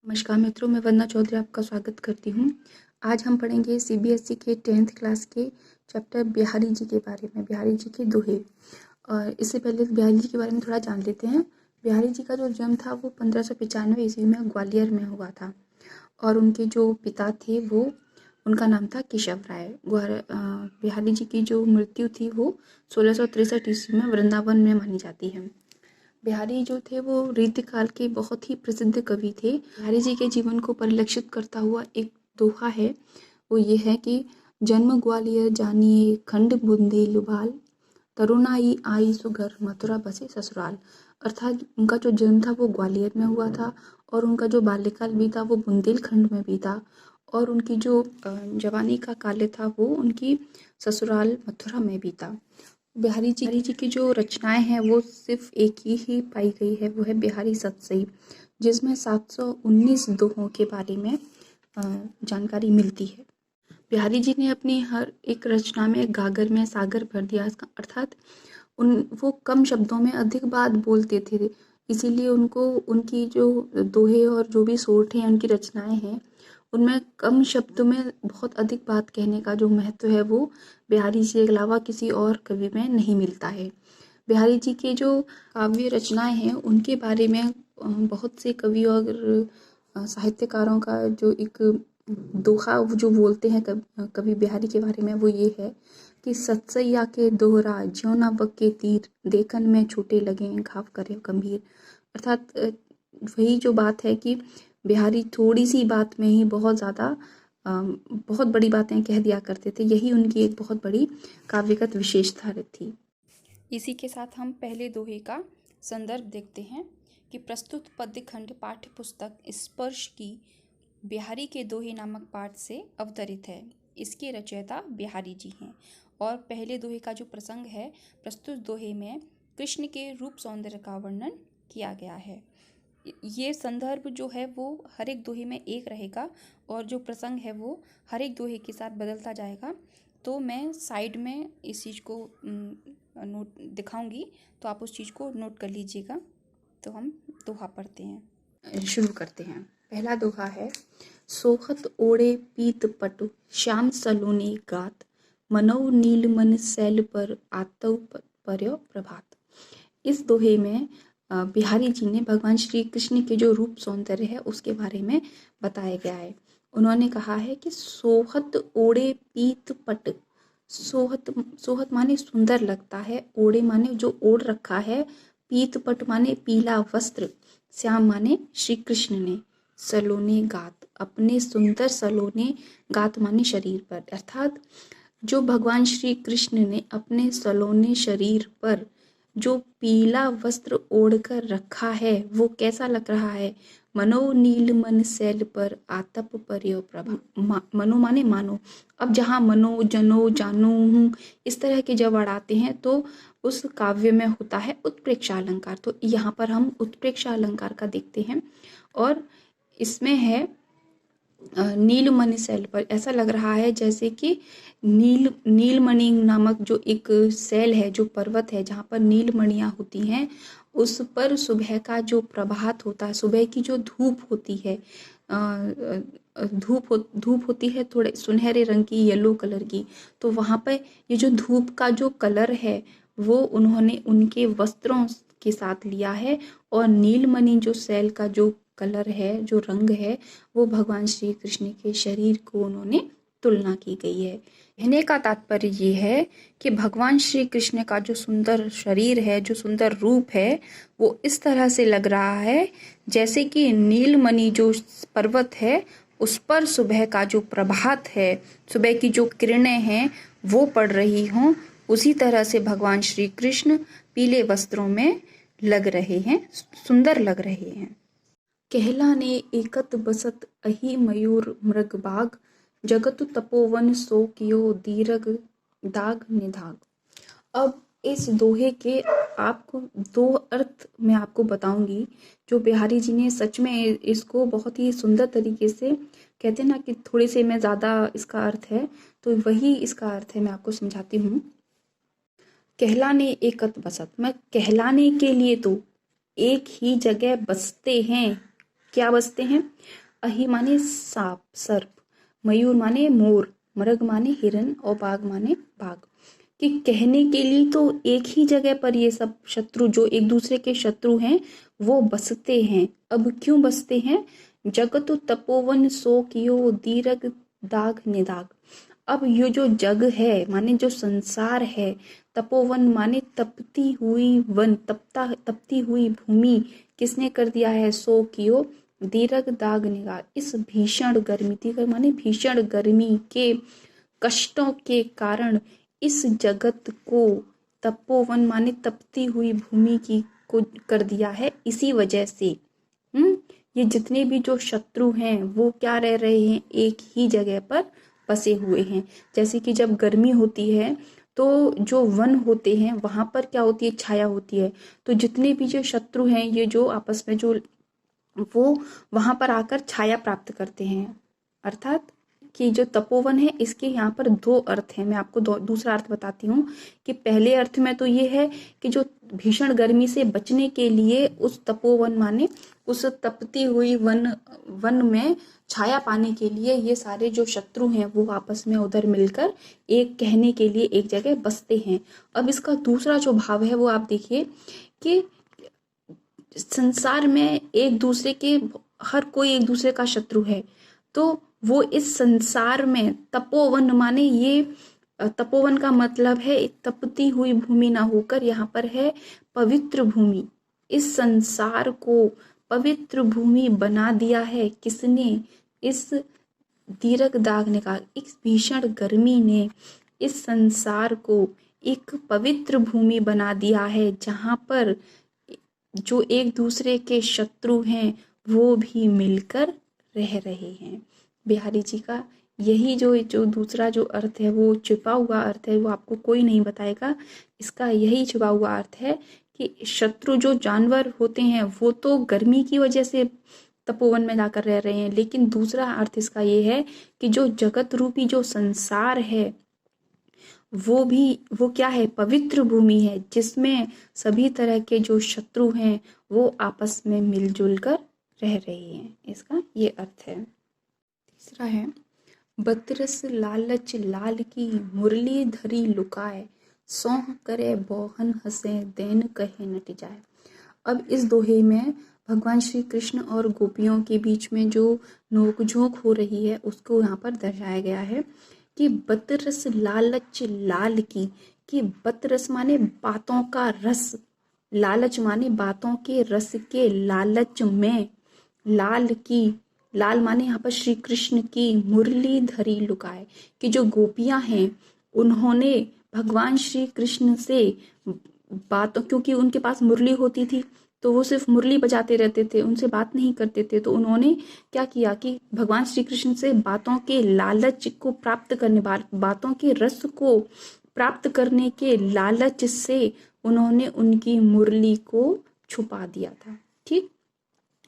नमस्कार मित्रों, मैं वंदना चौधरी आपका स्वागत करती हूँ। आज हम पढ़ेंगे सीबीएसई के 10th क्लास के चैप्टर बिहारी जी के बारे में, बिहारी जी के दोहे। और इससे पहले बिहारी जी के बारे में थोड़ा जान लेते हैं। बिहारी जी का जो जन्म था वो 1595 ईस्वी में ग्वालियर में हुआ था और उनके जो पिता थे वो उनका नाम था केशव राय। बिहारी जी की जो मृत्यु थी वो 1663 ईस्वी में वृंदावन में मानी जाती है। बिहारी जो थे वो रीतिकाल के बहुत ही प्रसिद्ध कवि थे। बिहारी जी के जीवन को परिलक्षित करता हुआ एक दोहा है, वो ये है कि जन्म ग्वालियर जानिए खंड बुंदेलवाल, तरुणाई आई सुघर मथुरा बसे ससुराल। अर्थात उनका जो जन्म था वो ग्वालियर में हुआ था और उनका जो बाल्यकाल भी था वो बुंदेलखंड में भी था और उनकी जो जवानी का काल था वो उनकी ससुराल मथुरा में भी था। बिहारी जी की जो रचनाएं हैं वो सिर्फ एक ही पाई गई है, वो है बिहारी सतसई, जिसमें 719 दोहों के बारे में जानकारी मिलती है। बिहारी जी ने अपनी हर एक रचना में गागर में सागर भर दिया, इसका अर्थात वो कम शब्दों में अधिक बात बोलते थे, इसीलिए उनको उनकी जो दोहे और जो भी सोठ हैं, उनकी रचनाएं हैं, उनमें कम शब्दों में बहुत अधिक बात कहने का जो महत्व है वो बिहारी जी के अलावा किसी और कवि में नहीं मिलता है। बिहारी जी के जो काव्य रचनाएं हैं उनके बारे में बहुत से कवि और साहित्यकारों का जो एक दोहा जो बोलते हैं कवि बिहारी के बारे में वो ये है कि सतसैया के दोहरा ज्यों ना बके तीर, देखन में छूटे लगे घाव करे गंभीर। अर्थात वही जो बात है कि बिहारी थोड़ी सी बात में ही बहुत बड़ी बातें कह दिया करते थे, यही उनकी एक बहुत बड़ी काव्यगत विशेषता थी। इसी के साथ हम पहले दोहे का संदर्भ देखते हैं कि प्रस्तुत पद्य खंड पाठ्य पुस्तक स्पर्श की बिहारी के दोहे नामक पाठ से अवतरित है। इसके रचयिता बिहारी जी हैं और पहले दोहे का जो प्रसंग है, प्रस्तुत दोहे में कृष्ण के रूप सौंदर्य का वर्णन किया गया है। ये संदर्भ जो है वो हर एक दोहे में एक रहेगा और जो प्रसंग है वो हर एक दोहे के साथ बदलता जाएगा। तो मैं साइड में इस चीज़ को नोट दिखाऊंगी, तो आप उस चीज़ को नोट कर लीजिएगा। तो हम दोहा पढ़ते हैं, शुरू करते हैं। पहला दोहा है, सोहत ओढ़े पीत पटु श्याम सलोने गात, मनौ नील मन सैल पर आतव पर्यो प्रभात। इस दोहे में बिहारी जी ने भगवान श्री कृष्ण के जो रूप सौंदर्य है उसके बारे में बताया गया है। उन्होंने कहा है कि सोहत ओढ़े पीत पट, सोहत माने सुंदर लगता है, ओढ़े माने जो ओढ़ रखा है, पीत पट माने पीला वस्त्र, श्याम माने श्री कृष्ण ने, सलोने गात अपने सुंदर सलोने, गात माने शरीर पर। अर्थात जो भगवान श्री कृष्ण ने अपने सलोने शरीर पर जो पीला वस्त्र ओढ़कर रखा है वो कैसा लग रहा है। मनो नील मन सैल पर आतप पर्यो प्रभा। मनो माने मानो। अब जहाँ मनो जनो जानो हूँ इस तरह के जब वर्ड आते हैं तो उस काव्य में होता है उत्प्रेक्षा अलंकार। तो यहाँ पर हम उत्प्रेक्षा अलंकार का देखते हैं और इसमें है नीलमणि सैल पर। ऐसा लग रहा है जैसे कि नीलमणि नामक जो एक सैल है, जो पर्वत है जहाँ पर नीलमणियाँ होती हैं, उस पर सुबह का जो प्रभात होता है, सुबह की जो धूप होती है, धूप होती है थोड़े सुनहरे रंग की, येलो कलर की, तो वहाँ पर ये जो धूप का जो कलर है वो उन्होंने उनके वस्त्रों के साथ लिया है और नीलमणि जो सैल का जो कलर है, जो रंग है, वो भगवान श्री कृष्ण के शरीर को उन्होंने तुलना की गई है। कहने का तात्पर्य ये है कि भगवान श्री कृष्ण का जो सुंदर शरीर है, जो सुंदर रूप है, वो इस तरह से लग रहा है जैसे कि नीलमणि जो पर्वत है उस पर सुबह का जो प्रभात है, सुबह की जो किरणें हैं वो पड़ रही हों, उसी तरह से भगवान श्री कृष्ण पीले वस्त्रों में लग रहे हैं, सुंदर लग रहे हैं। कहलाने एकत बसत अहि मयूर मृग बाग, जगत तपोवन सो कियो दीर्घ दाग निधाग। अब इस दोहे के आपको दो अर्थ मैं आपको बताऊंगी, जो बिहारी जी ने सच में इसको बहुत ही सुंदर तरीके से, कहते हैं ना कि थोड़े से में ज़्यादा इसका अर्थ है, तो वही इसका अर्थ है, मैं आपको समझाती हूँ। कहलाने एकत बसत, मैं कहलाने के लिए तो एक ही जगह बसते हैं, क्या बसते हैं? अहि माने सांप सर्प, मयूर माने मोर, मृग माने हिरन और बाघ माने बाघ। कि कहने के लिए तो एक ही जगह पर ये सब शत्रु जो एक दूसरे के शत्रु हैं वो बसते हैं। अब क्यों बसते हैं? जगत तपोवन सो कियो दीरग दाग निदाग। अब ये जो जग है माने जो संसार है, तपोवन माने तपती हुई वन, तपती हुई भूमि किसने कर दिया है? सो कियो दीरग दाग निगार। इस भीषण गर्मी, दीरग माने भीषण गर्मी के कष्टों के कारण इस जगत को, तपोवन माने तपती हुई भूमि की को कर दिया है इसी वजह से। ये जितने भी जो शत्रु हैं वो क्या रह रहे हैं? एक ही जगह पर बसे हुए हैं। जैसे कि जब गर्मी होती है तो जो वन होते हैं वहां पर क्या होती है? छाया होती है। तो जितने भी जो शत्रु हैं ये जो आपस में जो वो वहां पर आकर छाया प्राप्त करते हैं। अर्थात कि जो तपोवन है इसके यहाँ पर दो अर्थ हैं। मैं आपको दूसरा अर्थ बताती हूँ कि पहले अर्थ में तो ये है कि जो भीषण गर्मी से बचने के लिए उस तपोवन माने उस तपती हुई वन में छाया पाने के लिए ये सारे जो शत्रु हैं वो आपस में उधर मिलकर एक कहने के लिए एक जगह बसते हैं। अब इसका दूसरा जो भाव है वो आप देखिए कि संसार में एक दूसरे के, हर कोई एक दूसरे का शत्रु है। तो वो इस संसार में तपोवन माने ये तपोवन का मतलब है तपती हुई भूमि ना होकर यहाँ पर है पवित्र भूमि। इस संसार को पवित्र भूमि बना दिया है किसने? इस दीरग दाग ने कहा, इस भीषण गर्मी ने इस संसार को एक पवित्र भूमि बना दिया है जहाँ पर जो एक दूसरे के शत्रु हैं वो भी मिलकर रह रहे हैं। बिहारी जी का यही जो दूसरा जो अर्थ है वो छिपा हुआ अर्थ है, वो आपको कोई नहीं बताएगा। इसका यही छिपा हुआ अर्थ है कि शत्रु जो जानवर होते हैं वो तो गर्मी की वजह से तपोवन में जाकर रह रहे हैं, लेकिन दूसरा अर्थ इसका ये है कि जो जगत रूपी जो संसार है वो क्या है? पवित्र भूमि है जिसमें सभी तरह के जो शत्रु हैं वो आपस में मिलजुल कर रह रहे हैं। इसका ये अर्थ है। तीसरा है बतरस लालच लाल की मुरली धरी लुकाए, सौह करे बोहन हंसे देन कहे नट जाए। अब इस दोहे में भगवान श्री कृष्ण और गोपियों के बीच में जो नोकझोंक हो रही है उसको यहाँ पर दर्शाया गया है कि बतरस लालच लाल की, कि बतरस माने बातों का रस, लालच माने बातों के रस के लालच में, लाल की, लाल माने यहाँ पर श्री कृष्ण की मुरली धरी लुकाए, कि जो गोपियां हैं उन्होंने भगवान श्री कृष्ण से बातों, क्योंकि उनके पास मुरली होती थी तो वो सिर्फ मुरली बजाते रहते थे, उनसे बात नहीं करते थे। तो उन्होंने क्या किया कि भगवान श्री कृष्ण से बातों के लालच को प्राप्त करने, बातों के रस को प्राप्त करने के लालच से उन्होंने उनकी मुरली को छुपा दिया था। ठीक,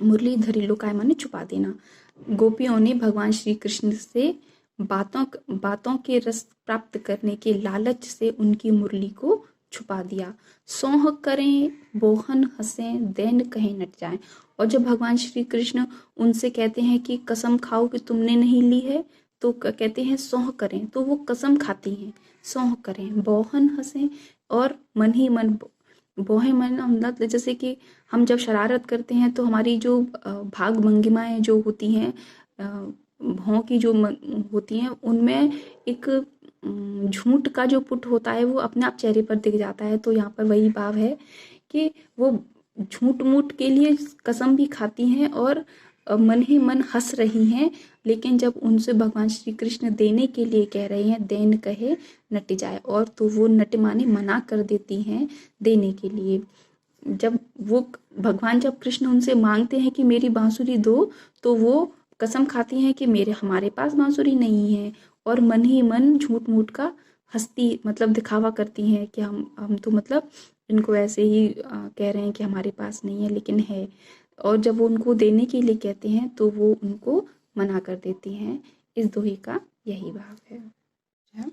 मुरली धरी लुकाए माने छुपा देना। गोपियों ने भगवान श्री कृष्ण से बातों के रस प्राप्त करने के लालच से उनकी मुरली को छुपा दिया। सौह करें बोहन हंसे देन कहीं नट जाए। और जब भगवान श्री कृष्ण उनसे कहते हैं कि कसम खाओ कि तुमने नहीं ली है, तो कहते हैं सौह करें, तो वो कसम खाती हैं। सौह करें, बोहन हंसे, और मन ही मन, बोहे मन मतलब जैसे कि हम जब शरारत करते हैं तो हमारी जो भाग भंगिमाएं जो होती हैं, भौं की जो होती हैं, उनमें एक झूठ का जो पुट होता है वो अपने आप चेहरे पर दिख जाता है। तो यहाँ पर वही भाव है कि वो झूठ मूठ के लिए कसम भी खाती हैं और मन ही मन हंस रही हैं, लेकिन जब उनसे भगवान श्री कृष्ण देने के लिए कह रहे हैं देन कहे नट जाए, और तो वो नट माने मना कर देती हैं देने के लिए। जब वो भगवान, जब कृष्ण उनसे मांगते हैं कि मेरी बांसुरी दो, तो वो कसम खाती हैं कि हमारे पास बांसुरी नहीं है, और मन ही मन झूठ मूठ का हंसती मतलब दिखावा करती हैं कि हम तो मतलब इनको ऐसे ही कह रहे हैं कि हमारे पास नहीं है, लेकिन है। और जब वो उनको देने के लिए कहते हैं तो वो उनको मना कर देती हैं। इस दोहे का यही भाव है।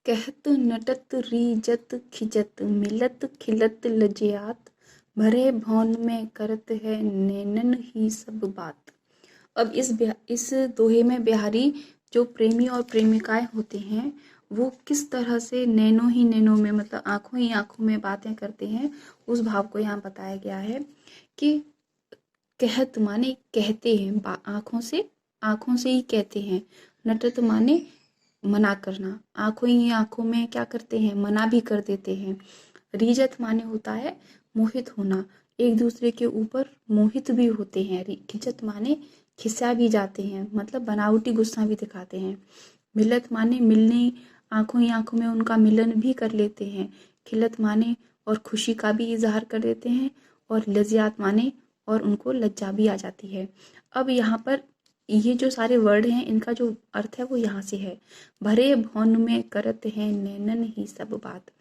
कहत नटत रीजत खिजत मिलत खिलत लजयात, भरे भवन में करत है नैनन ही सब बात। अब इस दोहे में बिहारी जो प्रेमी और प्रेमिकाएं होते हैं वो किस तरह से नैनों ही नैनों में मतलब आंखों ही आंखों में बातें करते हैं, उस भाव को यहाँ बताया गया है कि कहत माने कहते हैं, आंखों से ही कहते हैं। नटत माने मना करना, आंखों ही आंखों में क्या करते हैं, मना भी कर देते हैं। रीजत माने होता है मोहित होना, एक दूसरे के ऊपर मोहित भी होते हैं। खिंचत माने खिंचा भी जाते हैं, मतलब बनावटी गुस्सा भी दिखाते हैं। मिलत माने मिलने, आंखों ही आंखों में उनका मिलन भी कर लेते हैं। खिलत माने और खुशी का भी इजहार कर देते हैं। और लज्जात माने और उनको लज्जा भी आ जाती है। अब यहाँ पर ये जो सारे वर्ड हैं इनका जो अर्थ है वो यहाँ से है, भरे भवन में करत हैं नैनन ही सब बात।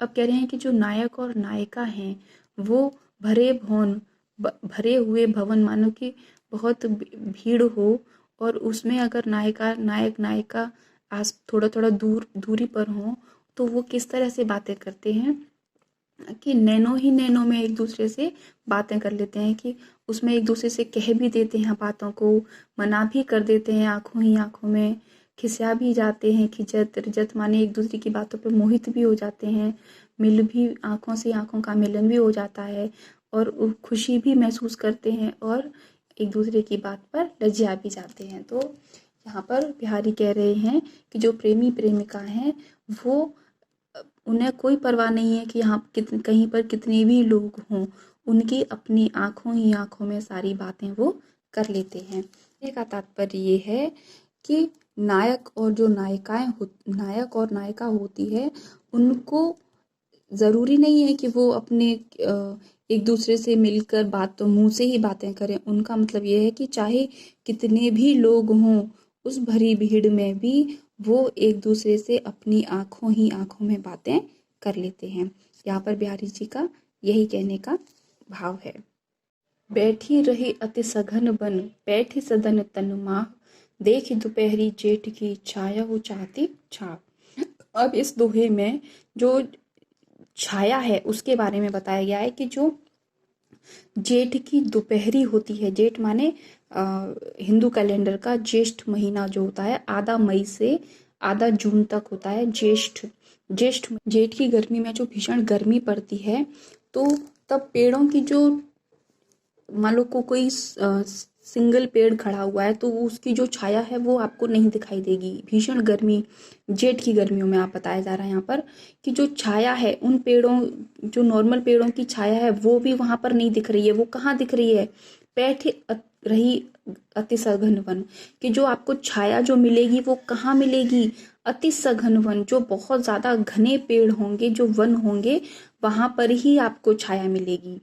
अब कह रहे हैं कि जो नायक और नायिका हैं वो भरे भवन, भरे हुए भवन, मानो कि बहुत भीड़ हो और उसमें अगर नायक नायिका आस थोड़ा थोड़ा दूरी पर हो तो वो किस तरह से बातें करते हैं कि नैनो ही नैनो में एक दूसरे से बातें कर लेते हैं, कि उसमें एक दूसरे से कह भी देते हैं बातों को, मना भी कर देते हैं आंखों ही आंखों में, खिसिया भी जाते हैं। खिजत रिजत माने एक दूसरे की बातों पे मोहित भी हो जाते हैं। मिल भी, आंखों से आंखों का मिलन भी हो जाता है और खुशी भी महसूस करते हैं और एक दूसरे की बात पर लज्जा भी जाते हैं। तो यहाँ पर बिहारी कह रहे हैं कि जो प्रेमी प्रेमिका हैं वो उन्हें कोई परवाह नहीं है कि यहाँ कहीं पर कितने भी लोग हों, उनकी अपनी आंखों ही आंखों में सारी बातें वो कर लेते हैं। का तात्पर्य ये है कि नायक और जो नायक और नायिका होती है उनको ज़रूरी नहीं है कि वो अपने एक दूसरे से मिलकर बात तो मुंह से ही बातें करें। उनका मतलब ये है कि चाहे कितने भी लोग हों उस भरी भीड़ में भी वो एक दूसरे से अपनी आंखों ही आंखों में बातें कर लेते हैं। यहाँ पर बिहारी जी का यही कहने का भाव है। बैठी रही अति सघन बन, बैठी सदन तन माह, देखी दोपहरी जेठ की छाया हो चाहती छा। अब इस दोहे में जो छाया है उसके बारे में बताया गया है कि जो जेठ की दोपहरी होती है, जेठ माने हिंदू कैलेंडर का ज्येष्ठ महीना जो होता है, आधा मई से आधा जून तक होता है ज्येष्ठ। जेठ की गर्मी में जो भीषण गर्मी पड़ती है तो तब पेड़ों की जो, मान लो कोई सिंगल पेड़ खड़ा हुआ है तो उसकी जो छाया है वो आपको नहीं दिखाई देगी। भीषण गर्मी, जेठ की गर्मियों में आप बताया जा रहा है यहाँ पर कि जो छाया है उन पेड़ों, जो नॉर्मल पेड़ों की छाया है वो भी वहां पर नहीं दिख रही है। वो कहाँ दिख रही है, बैठे रही अति सघन वन, कि जो आपको छाया जो मिलेगी वो कहाँ मिलेगी, अति सघन वन, जो बहुत ज्यादा घने पेड़ होंगे, जो वन होंगे वहां पर ही आपको छाया मिलेगी।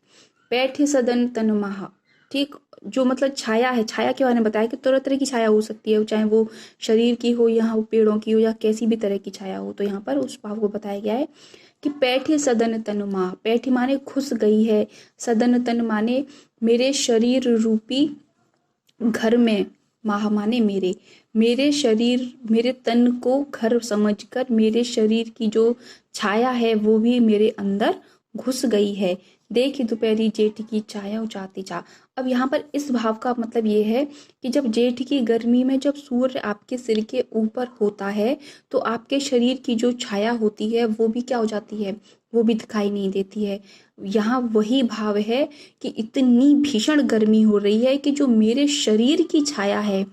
बैठे सदन तन महा, ठीक, जो मतलब छाया है, छाया के बारे में बताया कि तरह तरह की छाया हो सकती है, चाहे वो शरीर की हो या वो पेड़ों की हो या कैसी भी तरह की छाया हो। तो यहाँ पर उस भाव को बताया गया है कि बैठे सदन तन माह, बैठी माने खुस गई है, सदन तन माने मेरे शरीर रूपी घर में, माह माने मेरे शरीर, मेरे तन को घर समझकर मेरे शरीर की जो छाया है वो भी मेरे अंदर घुस गई है। देखी दोपहरी जेठ की छाया उचाती जा। अब यहाँ पर इस भाव का मतलब ये है कि जब जेठ की गर्मी में जब सूर्य आपके सिर के ऊपर होता है तो आपके शरीर की जो छाया होती है वो भी क्या हो जाती है, वो भी दिखाई नहीं देती है। यहाँ वही भाव है कि इतनी भीषण गर्मी हो रही है कि जो मेरे शरीर की छाया है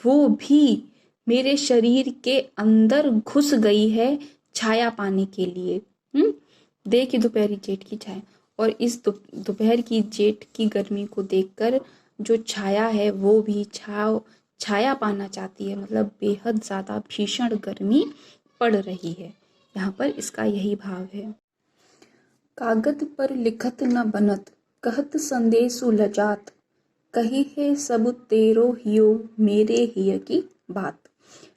वो भी मेरे शरीर के अंदर घुस गई है छाया पाने के लिए। देखिए दोपहरी जेठ की छाया, और इस दोपहर की जेठ की गर्मी को देखकर जो छाया है वो भी छाया पाना चाहती है, मतलब बेहद ज्यादा भीषण गर्मी पड़ रही है। यहाँ पर इसका यही भाव है। कागज पर लिखत न बनत, कहत संदेश लजात, कही है सब तेरो हियो मेरे हिय की बात।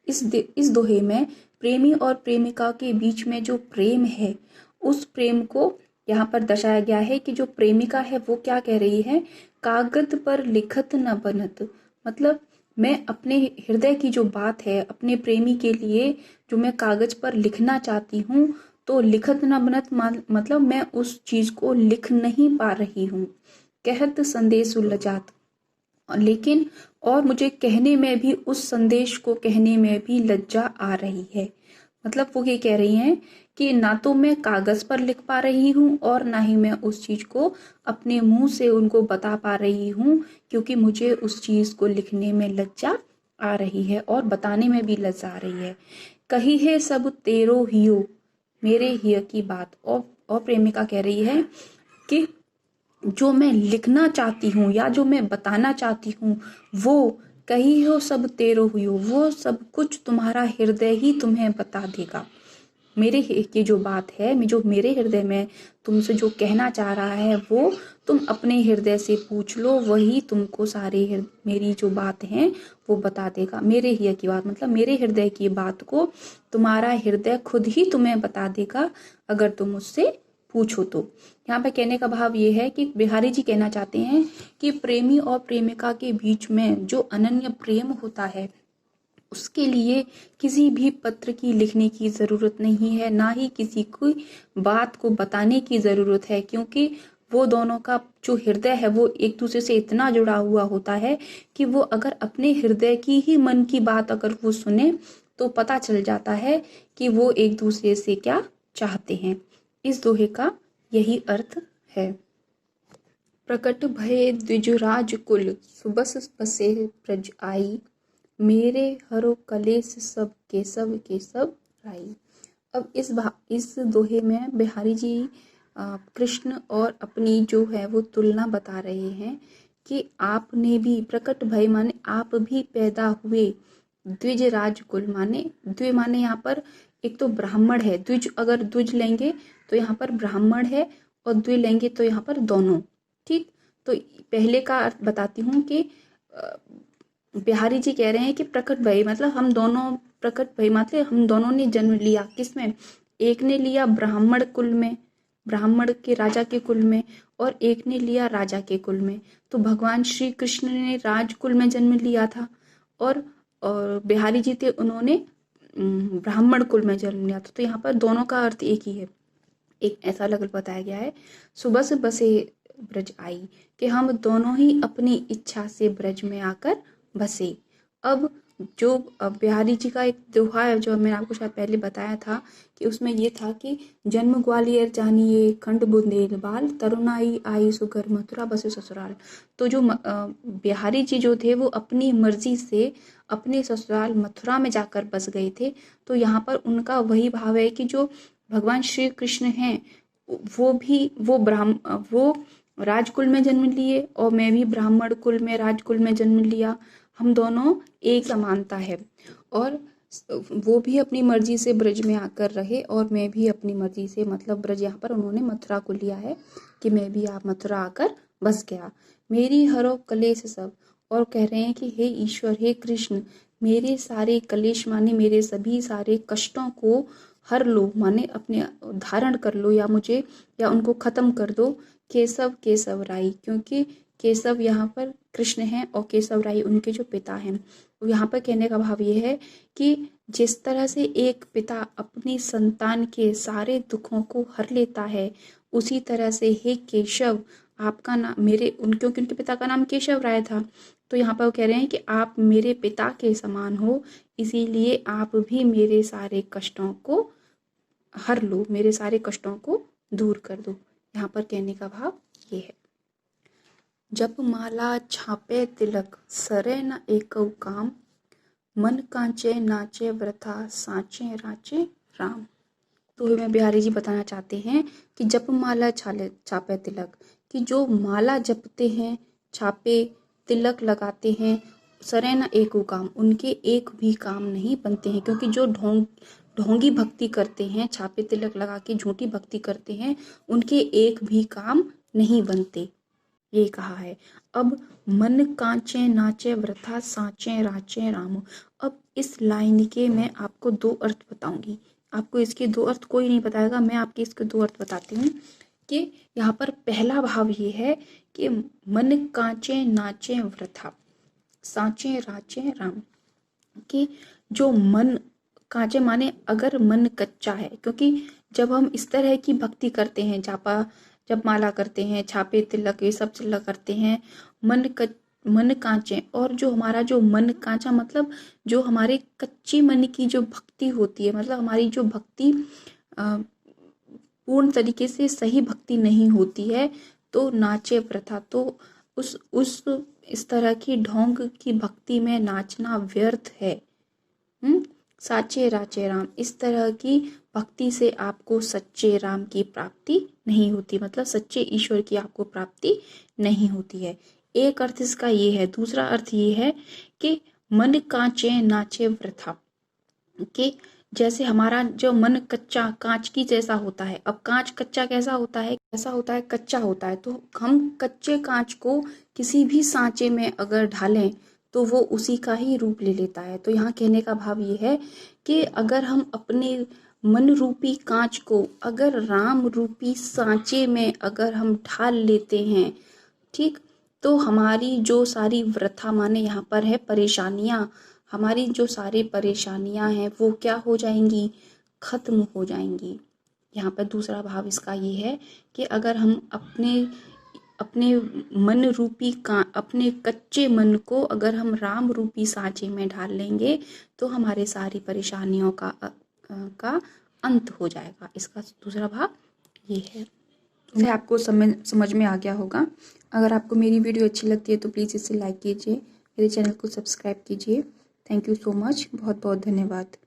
इस दोहे में प्रेमी और प्रेमिका के बीच में जो प्रेम है उस प्रेम को यहाँ पर दर्शाया गया है कि जो प्रेमिका है वो क्या कह रही है, कागज पर लिखत न बनत, मतलब मैं अपने हृदय की जो बात है अपने प्रेमी के लिए जो मैं कागज पर लिखना चाहती हूँ तो लिखत न बनत मतलब मैं उस चीज को लिख नहीं पा रही हूँ। कहत संदेश लजात, लेकिन और मुझे कहने में भी, उस संदेश को कहने में भी लज्जा आ रही है। मतलब वो ये कह रही हैं कि ना तो मैं कागज पर लिख पा रही हूँ और ना ही मैं उस चीज को अपने मुंह से उनको बता पा रही हूँ, क्योंकि मुझे उस चीज को लिखने में लज्जा आ रही है और बताने में भी लज्जा आ रही है। कही है सब तेरो हियो, मेरे हिय की बात। और प्रेमिका कह रही है कि जो मैं लिखना चाहती हूँ या जो मैं बताना चाहती हूँ वो कही हो सब तेरो हुई हो, वो सब कुछ तुम्हारा हृदय ही तुम्हें बता देगा। मेरे की जो बात है, जो मेरे हृदय में तुमसे जो कहना चाह रहा है वो तुम अपने हृदय से पूछ लो, वही तुमको सारे मेरी जो बात है वो बता देगा। मेरे हृदय की बात मतलब मेरे हृदय की बात को तुम्हारा हृदय खुद ही तुम्हें बता देगा अगर तुम उससे पूछो तो। यहाँ पे कहने का भाव ये है कि बिहारी जी कहना चाहते हैं कि प्रेमी और प्रेमिका के बीच में जो अनन्य प्रेम होता है उसके लिए किसी भी पत्र की लिखने की जरूरत नहीं है, ना ही किसी को बात को बताने की जरूरत है, क्योंकि वो दोनों का जो हृदय है वो एक दूसरे से इतना जुड़ा हुआ होता है कि वो अगर अपने हृदय की ही मन की बात अगर वो सुने तो पता चल जाता है कि वो एक दूसरे से क्या चाहते हैं। इस दोहे का यही अर्थ है। प्रकट भये द्विजराज कुल, सुबस बसे ब्रज आई, मेरे हरो कलेस सब के सब राई। अब इस दोहे में बिहारी जी कृष्ण और अपनी जो है वो तुलना बता रहे हैं कि आपने भी प्रकट भय माने आप भी पैदा हुए, द्विज राजकुल माने द्वि माने यहाँ पर एक तो ब्राह्मण है, द्विज अगर द्विज लेंगे तो यहाँ पर ब्राह्मण है और द्वि लेंगे तो यहाँ पर दोनों। ठीक, तो पहले का अर्थ बताती हूँ कि बिहारी जी कह रहे हैं कि प्रकट भय मतलब हम दोनों, प्रकट भय मतलब हम दोनों ने जन्म लिया किसमें, एक ने लिया ब्राह्मण कुल में, ब्राह्मण के राजा के कुल में, और एक ने लिया राजा के कुल में। तो भगवान श्री कृष्ण ने राजकुल में जन्म लिया था और बिहारी जी थे उन्होंने ब्राह्मण कुल में जन्म लिया था। तो यहाँ पर दोनों का अर्थ एक ही है, एक ऐसा अलग बताया गया है। सुबह से बसे ब्रज आई कि हम दोनों ही अपनी इच्छा से ब्रज में आकर बसे। अब जो बिहारी जी का एक दोहा है जो मैंने आपको शायद पहले बताया था कि उसमें ये था कि जन्म ग्वालियर जानिए खंड बुंदेलवाल, तरुणाई आई सुगर मथुरा बसे ससुराल। तो जो बिहारी जी जो थे वो अपनी मर्जी से अपने ससुराल मथुरा में जाकर बस गए थे। तो यहाँ पर उनका वही भाव है कि जो भगवान श्री कृष्ण हैं वो राजकुल में जन्म लिए और मैं भी ब्राह्मण कुल में राजकुल में जन्म लिया, हम दोनों एक समानता है। और वो भी अपनी मर्जी से ब्रज में आकर रहे और मैं भी अपनी मर्जी से, मतलब ब्रज यहाँ पर उन्होंने मथुरा को लिया है कि मैं भी आप मथुरा आकर बस गया। मेरी हरो कलेश सब, और कह रहे हैं कि हे ईश्वर, हे कृष्ण, मेरे सारे कलेश माने मेरे सभी सारे कष्टों को हर लो, माने अपने धारण कर लो या मुझे या उनको खत्म कर दो। केशव केशव राई, क्योंकि केशव यहाँ पर कृष्ण हैं और केशव राय उनके जो पिता हैं। तो यहाँ पर कहने का भाव ये है कि जिस तरह से एक पिता अपनी संतान के सारे दुखों को हर लेता है, उसी तरह से हे केशव, आपका नाम मेरे क्योंकि उनके पिता का नाम केशव राय था, तो यहाँ पर वो कह रहे हैं कि आप मेरे पिता के समान हो, इसीलिए आप भी मेरे सारे कष्टों को हर लो, मेरे सारे कष्टों को दूर कर दो। यहाँ पर कहने का भाव ये है। जप माला छापे तिलक, सरे न एकौ काम, मन कांचे नाचे वृथा, साचे राचे राम। तो हमें बिहारी जी बताना चाहते हैं कि जप माला छापे तिलक, कि जो माला जपते हैं, छापे तिलक लगाते हैं, सरे न एकौ काम, उनके एक भी काम नहीं बनते हैं। क्योंकि जो ढोंगी भक्ति करते हैं, छापे तिलक लगा के झूठी भक्ति करते हैं, उनके एक भी काम नहीं बनते, ये कहा है। अब मन कांचे नाचे वृथा, साचे राचे राम। अब इस लाइन के मैं आपको दो अर्थ बताऊंगी, आपको इसके दो अर्थ कोई नहीं बताएगा, मैं आपके इसके दो अर्थ बताती हूँ। कि यहाँ पर पहला भाव ये है कि मन कांचे नाचे वृथा, साचे राचे राम, कि जो मन कांचे माने अगर मन कच्चा है, क्योंकि जब हम इस तरह की भक्ति करते हैं, जब माला करते हैं, छापे तिलक ये सब तिलक करते हैं, मन कांचे, और जो हमारा जो मन कांचा मतलब जो हमारे कच्चे मन की जो भक्ति होती है, मतलब हमारी जो भक्ति पूर्ण तरीके से सही भक्ति नहीं होती है, तो नाचे प्रथा, तो उस इस तरह की ढोंग की भक्ति में नाचना व्यर्थ है। साचे राचे राम, इस तरह की भक्ति से आपको सच्चे राम की प्राप्ति नहीं होती, मतलब सच्चे ईश्वर की आपको प्राप्ति नहीं होती है। एक अर्थ इसका ये है। दूसरा अर्थ ये है कि मन कांचे नाचे वृथा, कि जैसे हमारा जो मन कच्चा कांच की जैसा होता है। अब कांच कच्चा कैसा होता है? कच्चा होता है। तो हम कच्चे कांच को किसी भी सांचे में अगर ढालें तो वो उसी का ही रूप ले लेता है। तो यहाँ कहने का भाव ये है कि अगर हम अपने मन रूपी कांच को अगर राम रूपी सांचे में अगर हम ढाल लेते हैं, ठीक, तो हमारी जो सारी वृथा माने यहाँ पर है परेशानियाँ, हमारी जो सारी परेशानियाँ हैं वो क्या हो जाएंगी? खत्म हो जाएंगी। यहाँ पर दूसरा भाव इसका ये है कि अगर हम अपने मन रूपी अपने कच्चे मन को अगर हम राम रूपी सांचे में ढाल लेंगे तो हमारे सारी परेशानियों का अंत हो जाएगा। इसका दूसरा भाव ये है। इसे आपको समझ में आ गया होगा। अगर आपको मेरी वीडियो अच्छी लगती है तो प्लीज़ इसे लाइक कीजिए, मेरे चैनल को सब्सक्राइब कीजिए। थैंक यू सो मच, बहुत बहुत धन्यवाद।